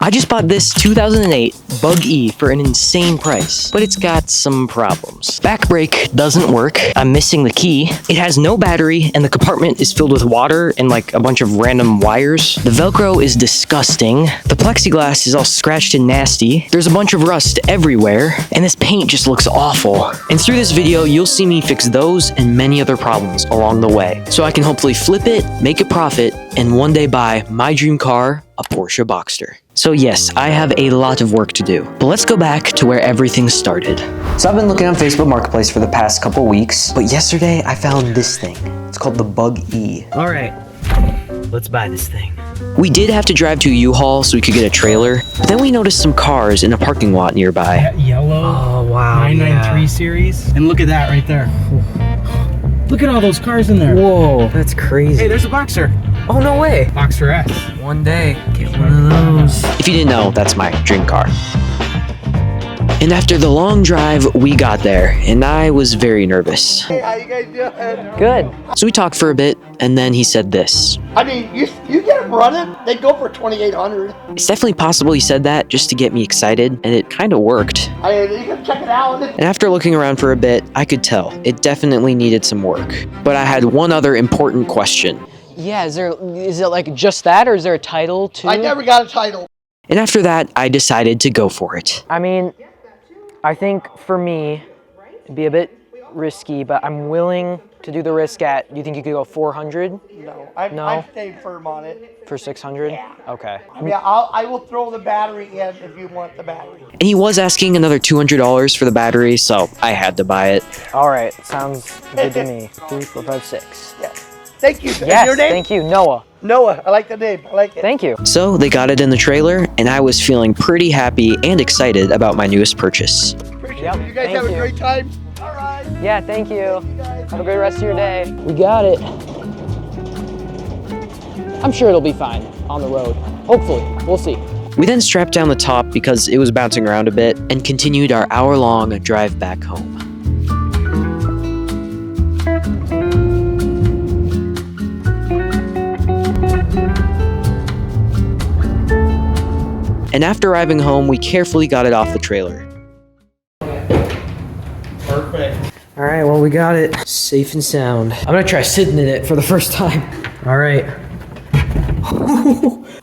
I just bought this 2008 Bug E for an insane price, but it's got some problems. Back brake doesn't work. I'm missing the key. It has no battery, and the compartment is filled with water and like a bunch of random wires. The Velcro is disgusting. The plexiglass is all scratched and nasty. There's a bunch of rust everywhere, and this paint just looks awful. And through this video, you'll see me fix those and many other problems along the way, so I can hopefully flip it, make a profit, and one day buy my dream car, a Porsche Boxster. So yes, I have a lot of work to do, but let's go back to where everything started. So I've been looking on Facebook Marketplace for the past couple weeks, but yesterday I found this thing. It's called the Bug E. All right, let's buy this thing. We did have to drive to a U-Haul so we could get a trailer, but then we noticed some cars in a parking lot nearby. That yellow 993 series, and look at that right there. Look at all those cars in there. Whoa, that's crazy. Hey, there's a Boxster. Oh, no way. Boxster S. One day, get one of those. If you didn't know, that's my dream car. And after the long drive, we got there, and I was very nervous. Hey, how you guys doing? Good. So we talked for a bit, and then he said this. I mean, you get them running, they go for $2,800. It's definitely possible he said that just to get me excited, and it kind of worked. I mean, you can check it out. And after looking around for a bit, I could tell it definitely needed some work. But I had one other important question. Yeah, is it like just that, or is there a title too? I never got a title. And after that, I decided to go for it. I mean, I think for me, it'd be a bit risky, but I'm willing to do the risk at, do you think you could go 400? No, I'm staying firm on it. For 600? Yeah. Okay. I mean, I will throw the battery in if you want the battery. And he was asking another $200 for the battery, so I had to buy it. All right, sounds good to me. 3, 4, 5, 6. Yes. Thank you. Yes, Your name? thank you, Noah. Noah. I like the name. I like it. Thank you. So they got it in the trailer, and I was feeling pretty happy and excited about my newest purchase. Appreciate Yep, it. You guys thank have a you. great time. All right. Yeah, thank you. Guys. Have a great rest of your day. We got it. I'm sure it'll be fine on the road. Hopefully, we'll see. We then strapped down the top because it was bouncing around a bit and continued our hour-long drive back home. And after arriving home, we carefully got it off the trailer. Perfect. All right, well, we got it safe and sound. I'm gonna try sitting in it for the first time. All right.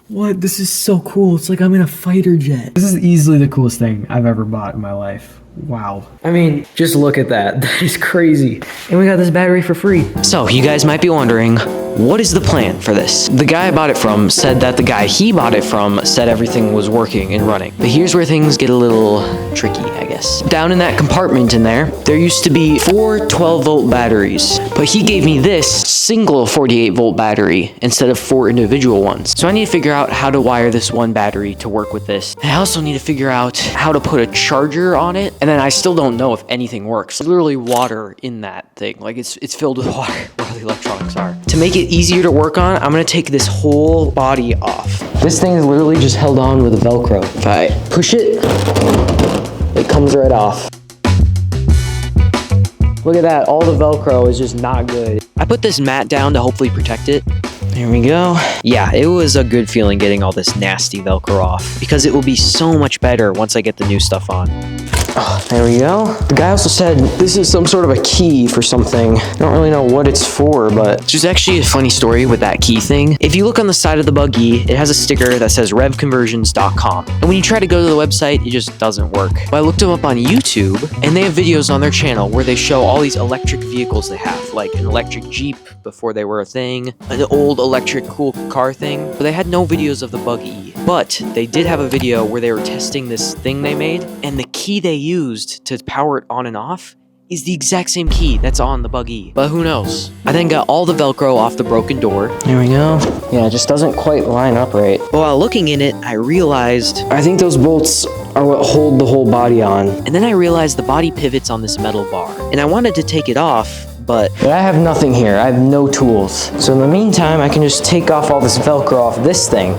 What? This is so cool. It's like I'm in a fighter jet. This is easily the coolest thing I've ever bought in my life. Wow. I mean, just look at that. That is crazy. And we got this battery for free. So, you guys might be wondering, what is the plan for this? The guy I bought it from said that the guy he bought it from said everything was working and running. But here's where things get a little tricky, I guess. Down in that compartment in there used to be 4 12-volt batteries. But he gave me this single 48-volt battery instead of 4 individual ones. So I need to figure out how to wire this one battery to work with this. I also need to figure out how to put a charger on it. And then I still don't know if anything works. There's literally water in that thing. Like it's filled with water where the electronics are. To make it easier to work on, I'm gonna take this whole body off. This thing is literally just held on with a Velcro. If I push it, it comes right off. Look at that, all the Velcro is just not good. I put this mat down to hopefully protect it. There we go. Yeah, it was a good feeling getting all this nasty Velcro off because it will be so much better once I get the new stuff on. Oh, there we go. The guy also said this is some sort of a key for something. I don't really know what it's for, but there's actually a funny story with that key thing. If you look on the side of the Bug E, it has a sticker that says revconversions.com. And when you try to go to the website, it just doesn't work. But I looked them up on YouTube, and they have videos on their channel where they show all these electric vehicles they have, like an electric Jeep before they were a thing, an old electric cool car thing, but they had no videos of the Bug E. But they did have a video where they were testing this thing they made, and the key they used to power it on and off is the exact same key that's on the Bug E. But who knows? I then got all the Velcro off the broken door. There we go. Yeah, it just doesn't quite line up right. But while looking in it, I realized I think those bolts are what hold the whole body on. And then I realized the body pivots on this metal bar. And I wanted to take it off, but I have nothing here. I have no tools. So in the meantime, I can just take off all this Velcro off this thing.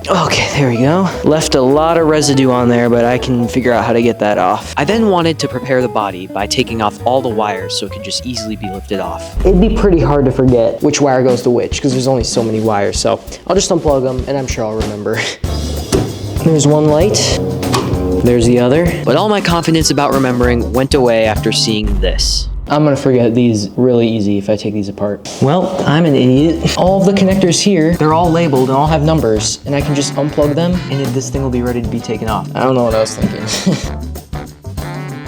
Okay, there we go. Left a lot of residue on there, but I can figure out how to get that off. I then wanted to prepare the body by taking off all the wires so it could just easily be lifted off. It'd be pretty hard to forget which wire goes to which because there's only so many wires, so I'll just unplug them and I'm sure I'll remember. There's one light. There's the other. But all my confidence about remembering went away after seeing this. I'm gonna forget these really easy if I take these apart. Well, I'm an idiot. All of the connectors here, they're all labeled and all have numbers, and I can just unplug them and this thing will be ready to be taken off. I don't know what I was thinking.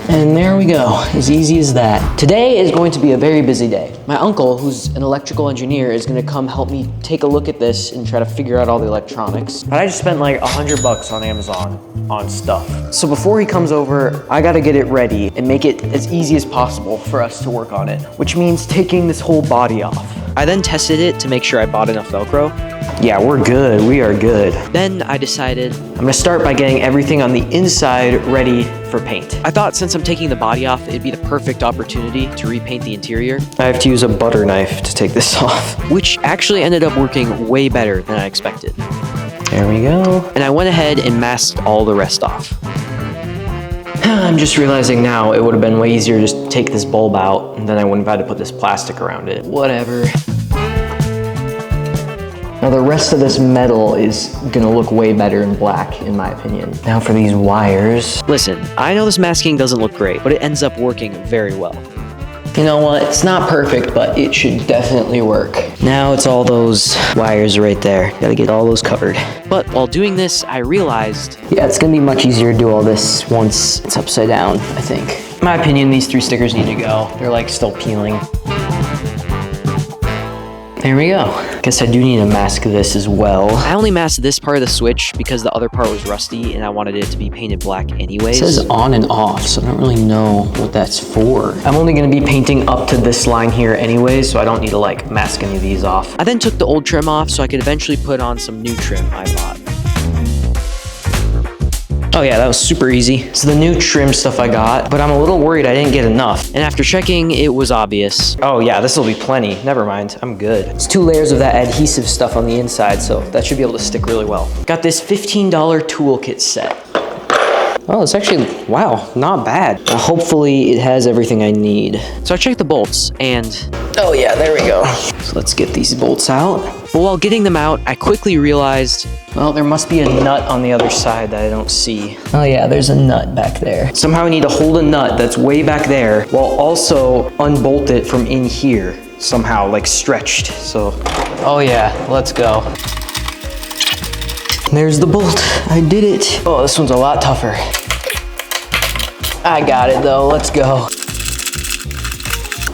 And there we go, as easy as that. Today is going to be a very busy day. My uncle, who's an electrical engineer, is gonna come help me take a look at this and try to figure out all the electronics. But I just spent like $100 on Amazon on stuff. So before he comes over, I gotta get it ready and make it as easy as possible for us to work on it, which means taking this whole body off. I then tested it to make sure I bought enough Velcro. Yeah, we're good, we are good. Then I decided I'm gonna start by getting everything on the inside ready for paint. I thought since I'm taking the body off, it'd be the perfect opportunity to repaint the interior. I have to use a butter knife to take this off, which actually ended up working way better than I expected. There we go. And I went ahead and masked all the rest off. I'm just realizing now it would have been way easier to just take this bulb out and then I wouldn't have had to put this plastic around it. Whatever. Now the rest of this metal is gonna look way better in black, in my opinion. Now for these wires. Listen, I know this masking doesn't look great, but it ends up working very well. You know what, it's not perfect, but it should definitely work. Now it's all those wires right there. Gotta get all those covered. But while doing this, I realized, yeah, it's gonna be much easier to do all this once it's upside down, I think. In my opinion, these 3 stickers need to go. They're like still peeling. There we go. Guess I do need to mask this as well. I only masked this part of the switch because the other part was rusty and I wanted it to be painted black anyways. It says on and off, so I don't really know what that's for. I'm only gonna be painting up to this line here anyways, so I don't need to like mask any of these off. I then took the old trim off so I could eventually put on some new trim I bought. Oh yeah, that was super easy. So the new trim stuff I got, but I'm a little worried I didn't get enough. And after checking, it was obvious. Oh yeah, this will be plenty. Never mind, I'm good. It's 2 layers of that adhesive stuff on the inside, so that should be able to stick really well. Got this $15 toolkit set. Oh, it's actually, wow, not bad. Well, hopefully it has everything I need. So I checked the bolts and, oh yeah, there we go. So let's get these bolts out. But while getting them out, I quickly realized, well, there must be a nut on the other side that I don't see. Oh yeah, there's a nut back there. Somehow I need to hold a nut that's way back there while also unbolt it from in here. Somehow, like stretched, so. Oh yeah, let's go. There's the bolt, I did it. Oh, this one's a lot tougher. I got it though, let's go.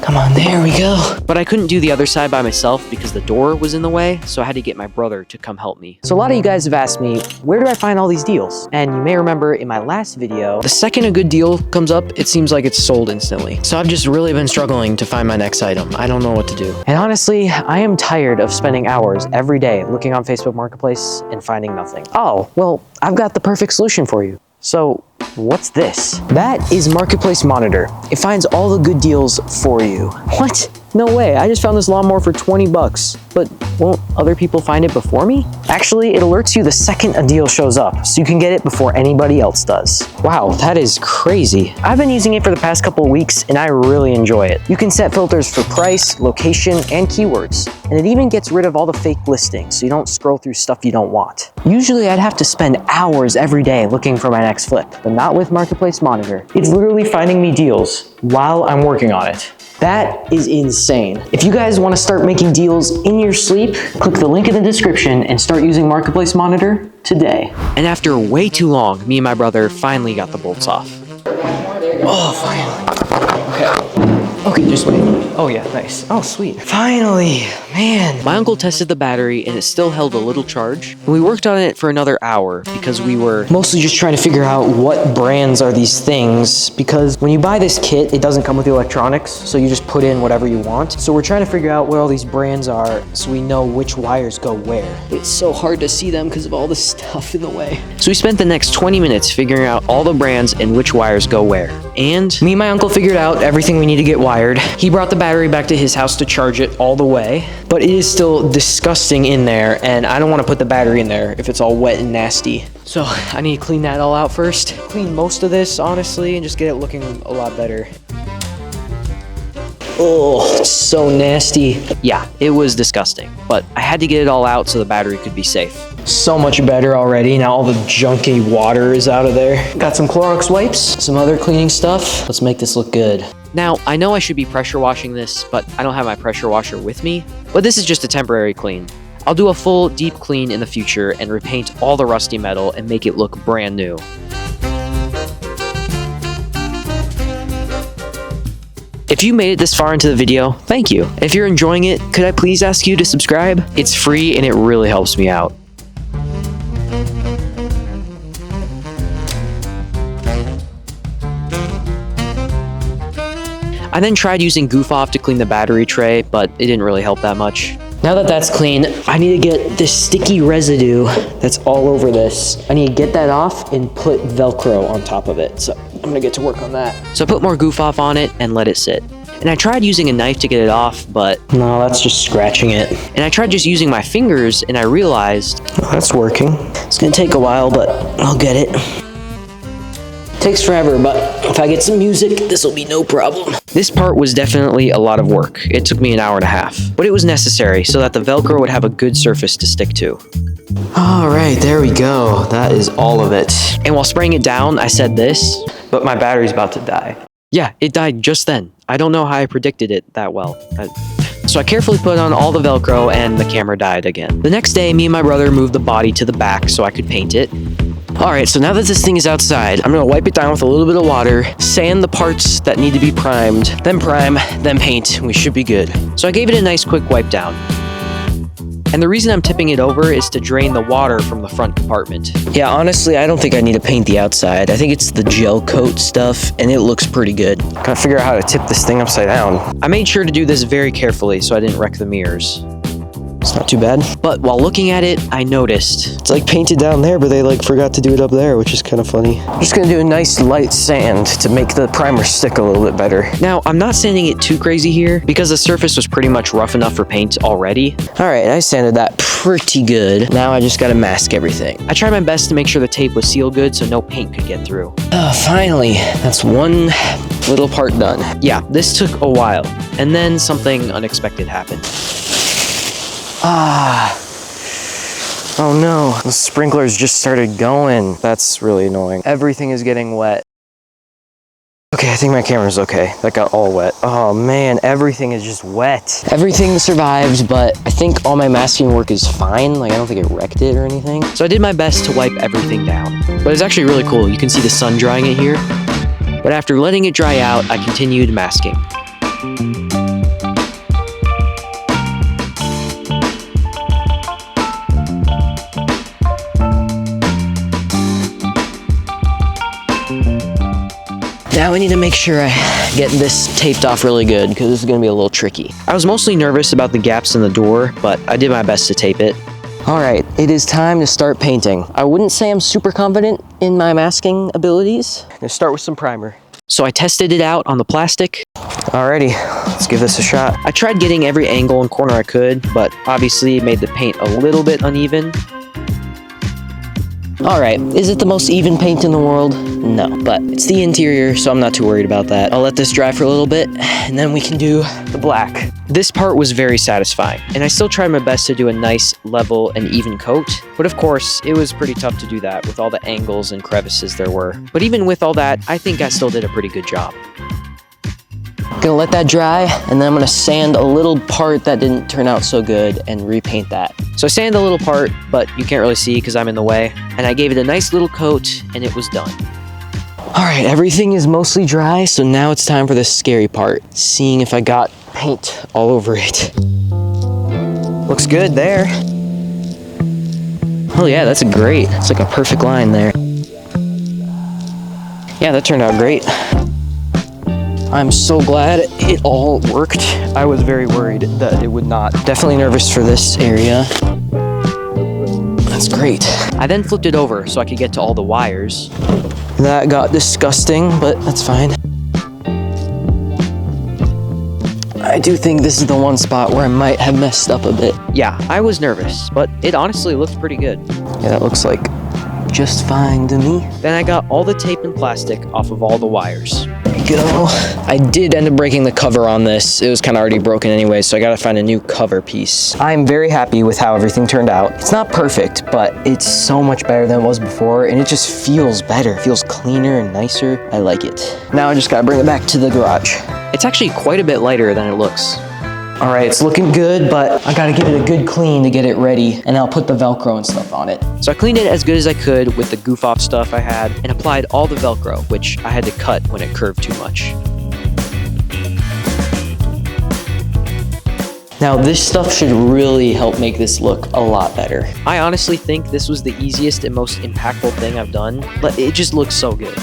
Come on, there we go. But I couldn't do the other side by myself because the door was in the way, so I had to get my brother to come help me. So a lot of you guys have asked me, where do I find all these deals? And you may remember in my last video, the second a good deal comes up, it seems like it's sold instantly. So I've just really been struggling to find my next item. I don't know what to do. And honestly, I am tired of spending hours every day looking on Facebook Marketplace and finding nothing. Oh, well, I've got the perfect solution for you. So what's this? That is Marketplace Monitor. It finds all the good deals for you. What? No way, I just found this lawnmower for 20 bucks. But won't other people find it before me? Actually, it alerts you the second a deal shows up, so you can get it before anybody else does. Wow, that is crazy. I've been using it for the past couple of weeks and I really enjoy it. You can set filters for price, location, and keywords. And it even gets rid of all the fake listings, so you don't scroll through stuff you don't want. Usually I'd have to spend hours every day looking for my next flip, but not with Marketplace Monitor. It's literally finding me deals while I'm working on it. That is insane. If you guys want to start making deals in your sleep, click the link in the description and start using Marketplace Monitor today. And after way too long, me and my brother finally got the bolts off. Oh, finally. Okay. Okay, just wait. Oh yeah, nice. Oh, sweet. Finally, man. My uncle tested the battery and it still held a little charge. And we worked on it for another hour because we were mostly just trying to figure out what brands are these things, because when you buy this kit, it doesn't come with the electronics, so you just put in whatever you want. So we're trying to figure out what all these brands are so we know which wires go where. It's so hard to see them because of all the stuff in the way. So we spent the next 20 minutes figuring out all the brands and which wires go where. And me and my uncle figured out everything we need to get wired. He brought the battery back to his house to charge it all the way. but it is still disgusting in there, and I don't want to put the battery in there if it's all wet and nasty. So I need to clean that all out first. Clean most of this, honestly, and just get it looking a lot better. Oh, it's so nasty. Yeah, it was disgusting, but I had to get it all out so the battery could be safe. So much better already. Now all the junky water is out of there. Got some Clorox wipes, some other cleaning stuff. Let's make this look good. Now, I know I should be pressure washing this, but I don't have my pressure washer with me. But this is just a temporary clean. I'll do a full deep clean in the future and repaint all the rusty metal and make it look brand new. If you made it this far into the video, thank you. If you're enjoying it, could I please ask you to subscribe? It's free and it really helps me out. I then tried using Goof Off to clean the battery tray, but it didn't really help that much. Now that that's clean, I need to get this sticky residue that's all over this. I need to get that off and put Velcro on top of it. So I'm gonna get to work on that. So I put more Goof Off on it and let it sit. And I tried using a knife to get it off, but no, that's just scratching it. And I tried just using my fingers and I realized, oh, that's working. It's gonna take a while, but I'll get it. Takes forever, but if I get some music, this will be no problem. This part was definitely a lot of work. It took me an hour and a half, but it was necessary so that the Velcro would have a good surface to stick to. All right, there we go. That is all of it. And while spraying it down, I said this, but my battery's about to die. Yeah, it died just then. I don't know how I predicted it that well. So I carefully put on all the Velcro and the camera died again. The next day, me and my brother moved the body to the back so I could paint it. Alright, so now that this thing is outside, I'm gonna wipe it down with a little bit of water, sand the parts that need to be primed, then prime, then paint, and we should be good. So I gave it a nice quick wipe down. And the reason I'm tipping it over is to drain the water from the front compartment. Yeah, honestly, I don't think I need to paint the outside. I think it's the gel coat stuff, and it looks pretty good. Gotta figure out how to tip this thing upside down. I made sure to do this very carefully so I didn't wreck the mirrors. It's not too bad. But while looking at it, I noticed it's like painted down there, but they like forgot to do it up there, which is kind of funny. I'm just gonna do a nice light sand to make the primer stick a little bit better. Now, I'm not sanding it too crazy here because the surface was pretty much rough enough for paint already. All right, I sanded that pretty good. Now I just gotta mask everything. I tried my best to make sure the tape was sealed good so no paint could get through. Finally, that's one little part done. Yeah, this took a while, and then something unexpected happened. Oh no, the sprinklers just started going. That's really annoying. Everything is getting wet. Okay, I think my camera's okay. That got all wet. Oh man, everything is just wet. Everything survived, but I think all my masking work is fine. Like, I don't think it wrecked it or anything. So I did my best to wipe everything down. But it's actually really cool. You can see the sun drying it here. But after letting it dry out, I continued masking. Now I need to make sure I get this taped off really good because this is going to be a little tricky. I was mostly nervous about the gaps in the door, but I did my best to tape it. All right, it is time to start painting. I wouldn't say I'm super confident in my masking abilities. I'm going to start with some primer. So I tested it out on the plastic. Alrighty, let's give this a shot. I tried getting every angle and corner I could, but obviously it made the paint a little bit uneven. Alright, is it the most even paint in the world? No, but it's the interior, so I'm not too worried about that. I'll let this dry for a little bit, and then we can do the black. This part was very satisfying, and I still tried my best to do a nice, level, and even coat. But of course, it was pretty tough to do that with all the angles and crevices there were. But even with all that, I think I still did a pretty good job. Gonna let that dry, and then I'm gonna sand a little part that didn't turn out so good and repaint that. So I sanded a little part, but you can't really see because I'm in the way, and I gave it a nice little coat, and it was done. All right, everything is mostly dry, so now it's time for the scary part, seeing if I got paint all over it. Looks good there. Oh yeah, that's great. It's like a perfect line there. Yeah, that turned out great. I'm so glad it all worked. I was very worried that it would not. Definitely nervous for this area. That's great. I then flipped it over so I could get to all the wires. That got disgusting, but that's fine. I do think this is the one spot where I might have messed up a bit. Yeah, I was nervous, but it honestly looked pretty good. Yeah, that looks like just fine to me. Then I got all the tape and plastic off of all the wires. There we go. I did end up breaking the cover on this. It was kind of already broken anyway, so I gotta find a new cover piece. I'm very happy with how everything turned out. It's not perfect, but it's so much better than it was before, and it just feels better. It feels cleaner and nicer. I like it. Now I just gotta bring it back to the garage. It's actually quite a bit lighter than it looks. All right, it's looking good, but I gotta give it a good clean to get it ready, and I'll put the Velcro and stuff on it. So I cleaned it as good as I could with the goof off stuff I had, and applied all the Velcro, which I had to cut when it curved too much. Now this stuff should really help make this look a lot better. I honestly think this was the easiest and most impactful thing I've done, but it just looks so good.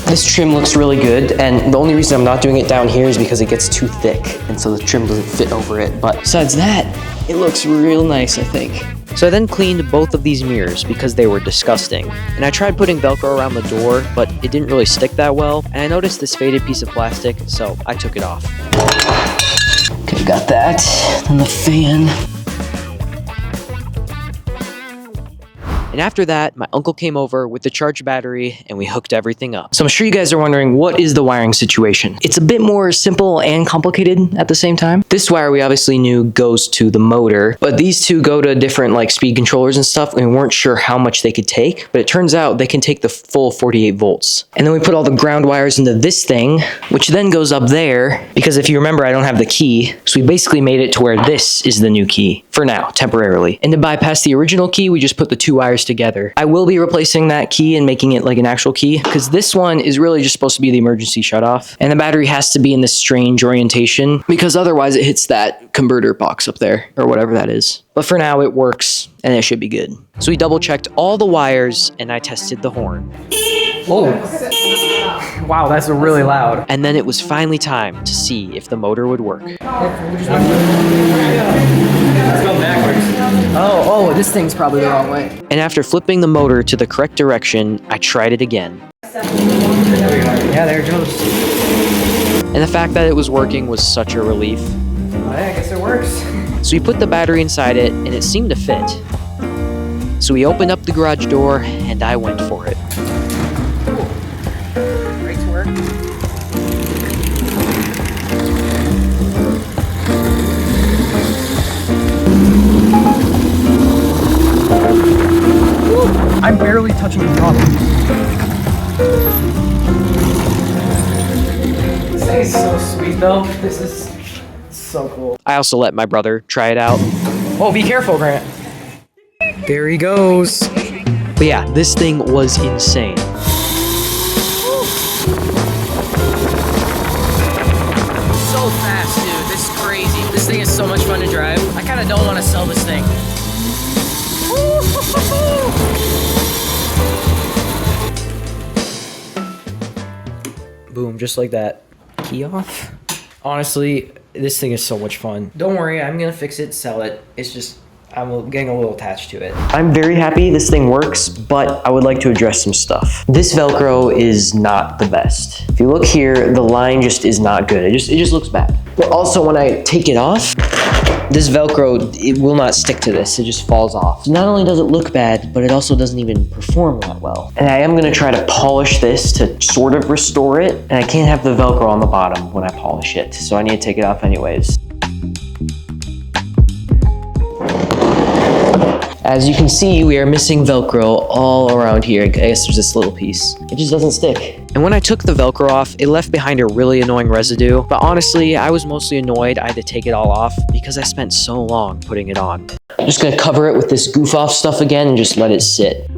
This trim looks really good, and the only reason I'm not doing it down here is because it gets too thick, and so the trim doesn't fit over it. But besides that, it looks real nice, I think. So I then cleaned both of these mirrors because they were disgusting. And I tried putting Velcro around the door, but it didn't really stick that well. And I noticed this faded piece of plastic, so I took it off. Okay, got that. Then the fan. And after that, my uncle came over with the charged battery and we hooked everything up. So I'm sure you guys are wondering, what is the wiring situation? It's a bit more simple and complicated at the same time. This wire we obviously knew goes to the motor, but these two go to different like speed controllers and stuff, and we weren't sure how much they could take, but it turns out they can take the full 48 volts. And then we put all the ground wires into this thing, which then goes up there, because if you remember, I don't have the key. So we basically made it to where this is the new key, for now, temporarily. And to bypass the original key, we just put the two wires together. I will be replacing that key and making it like an actual key, because this one is really just supposed to be the emergency shutoff, and the battery has to be in this strange orientation because otherwise it hits that converter box up there, or whatever that is. But for now it works and it should be good. So we double checked all the wires and I tested the horn. Oh, wow, that's really loud. And then it was finally time to see if the motor would work. Oh, this thing's probably the wrong way. And after flipping the motor to the correct direction, I tried it again. Yeah, there it goes. And the fact that it was working was such a relief. I guess it works. So we put the battery inside it and it seemed to fit. So we opened up the garage door and I went for it. Brakes work. I'm barely touching the throttle. This thing is so sweet though. This is so cool. I also let my brother try it out. Oh, be careful, Grant. There he goes. But yeah, this thing was insane. So fast, dude. This is crazy. This thing is so much fun to drive. I kind of don't want to sell this thing. Boom, just like that. Key off. Honestly, this thing is so much fun. Don't worry, I'm gonna fix it, sell it. It's just, I'm getting a little attached to it. I'm very happy this thing works, but I would like to address some stuff. This Velcro is not the best. If you look here, the line just is not good. It just looks bad. But also when I take it off, this Velcro, it will not stick to this. It just falls off. So not only does it look bad, but it also doesn't even perform that well. And I am gonna try to polish this to sort of restore it, and I can't have the Velcro on the bottom when I polish it, so I need to take it off anyways. As you can see, we are missing Velcro all around here. I guess there's this little piece. It just doesn't stick. And when I took the Velcro off, it left behind a really annoying residue. But honestly, I was mostly annoyed I had to take it all off because I spent so long putting it on. I'm just gonna cover it with this goof off stuff again and just let it sit.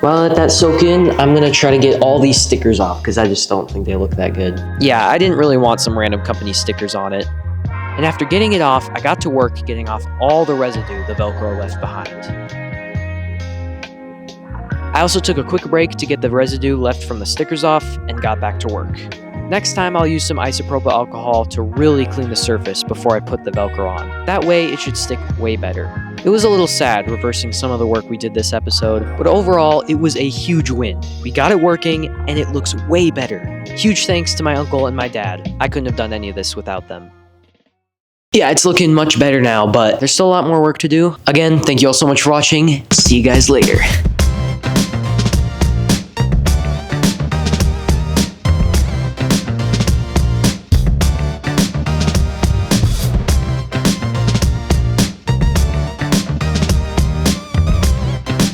While I let that soak in, I'm gonna try to get all these stickers off because I just don't think they look that good. Yeah, I didn't really want some random company stickers on it. And after getting it off, I got to work getting off all the residue the Velcro left behind. I also took a quick break to get the residue left from the stickers off and got back to work. Next time I'll use some isopropyl alcohol to really clean the surface before I put the Velcro on. That way it should stick way better. It was a little sad reversing some of the work we did this episode, but overall, it was a huge win. We got it working, and it looks way better. Huge thanks to my uncle and my dad. I couldn't have done any of this without them. Yeah, it's looking much better now, but there's still a lot more work to do. Again, thank you all so much for watching. See you guys later.